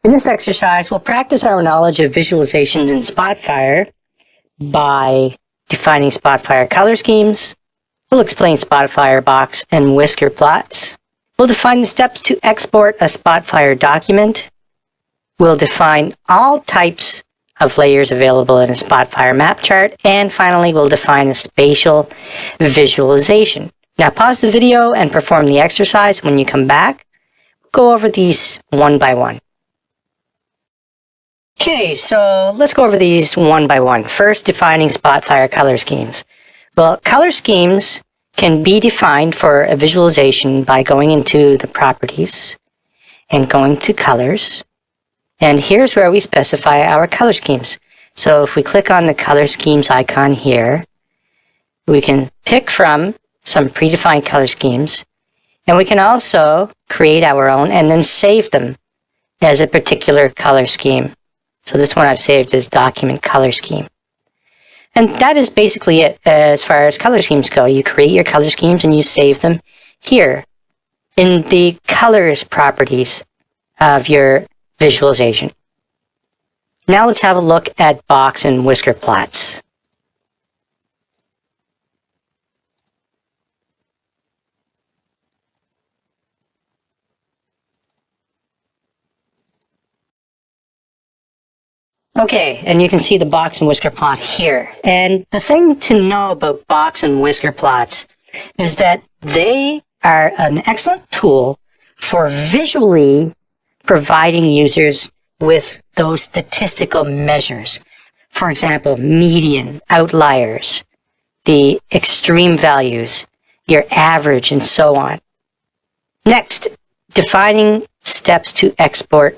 In this exercise, we'll practice our knowledge of visualizations in Spotfire by defining Spotfire color schemes. We'll explain Spotfire box and Whisker plots. We'll define the steps to export a Spotfire document. We'll define all types of layers available in a Spotfire map chart. And finally, we'll define a spatial visualization. Now pause the video and perform the exercise. When you come back, go over these one by one. Okay, so let's go over these one by one. First, defining Spotfire color schemes. Well, color schemes can be defined for a visualization by going into the properties and going to colors. And here's where we specify our color schemes. So if we click on the color schemes icon here, we can pick from some predefined color schemes, and we can also create our own and then save them as a particular color scheme. So this one I've saved as document color scheme. And that is basically it as far as color schemes go. You create your color schemes and you save them here in the colors properties of your visualization. Now let's have a look at box and whisker plots. Okay, and you can see the box and whisker plot here. And the thing to know about box and whisker plots is that they are an excellent tool for visually providing users with those statistical measures. For example, median, outliers, the extreme values, your average, and so on. Next, defining steps to export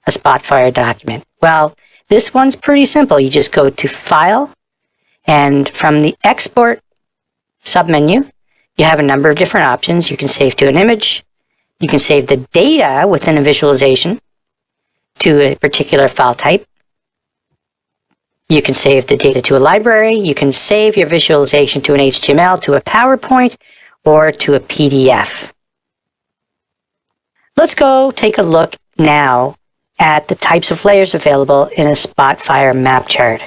a Spotfire document. Well, this one's pretty simple. You just go to File, and from the Export submenu, you have a number of different options. You can save to an image. You can save the data within a visualization to a particular file type. You can save the data to a library. You can save your visualization to an HTML, to a PowerPoint, or to a PDF. Let's go take a look now at the types of layers available in a Spotfire map chart.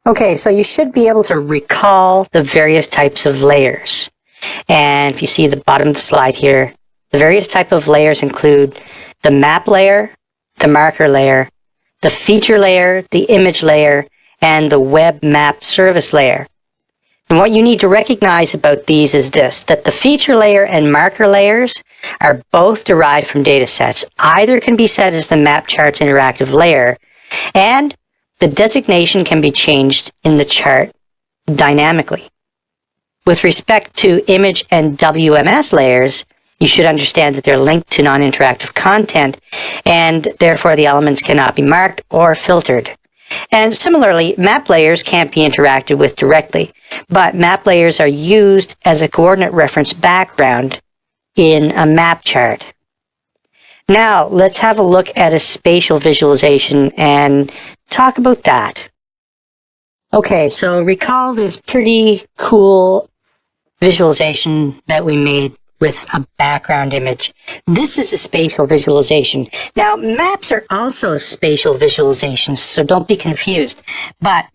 Okay, so you should be able to recall the various types of layers. And if you see the bottom of the slide here, the various type of layers include the map layer, the marker layer, the feature layer, the image layer, and the web map service layer. And what you need to recognize about these is this, that the feature layer and marker layers are both derived from data sets. Either can be set as the map chart's interactive layer, and the designation can be changed in the chart dynamically. With respect to image and WMS layers, you should understand that they're linked to non-interactive content, and therefore the elements cannot be marked or filtered. And similarly, map layers can't be interacted with directly, but map layers are used as a coordinate reference background in a map chart. Now, let's have a look at a spatial visualization and talk about that. Okay, so recall this pretty cool visualization that we made with a background image. This is a spatial visualization. Now, maps are also spatial visualizations, so don't be confused. But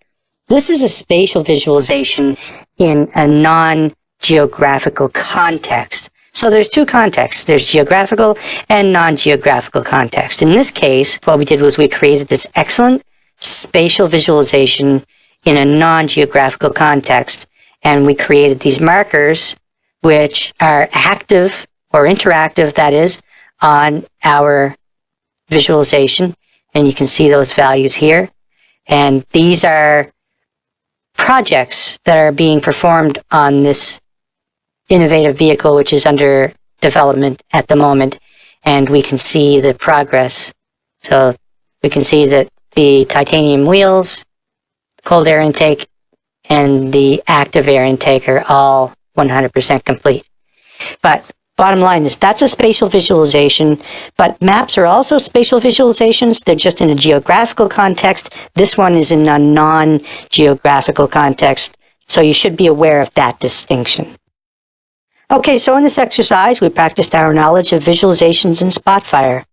this is a spatial visualization in a non-geographical context. So there's two contexts. There's geographical and non-geographical context. In this case, what we did was we created this excellent spatial visualization in a non-geographical context, and we created these markers which are active or interactive, that is, on our visualization. And you can see those values here. And these are projects that are being performed on this innovative vehicle, which is under development at the moment. And we can see the progress. So we can see that the titanium wheels, cold air intake, and the active air intake are all 100% complete. But bottom line is that's a spatial visualization, but maps are also spatial visualizations. They're just in a geographical context. This one is in a non-geographical context, so you should be aware of that distinction. Okay, so in this exercise, we practiced our knowledge of visualizations in Spotfire.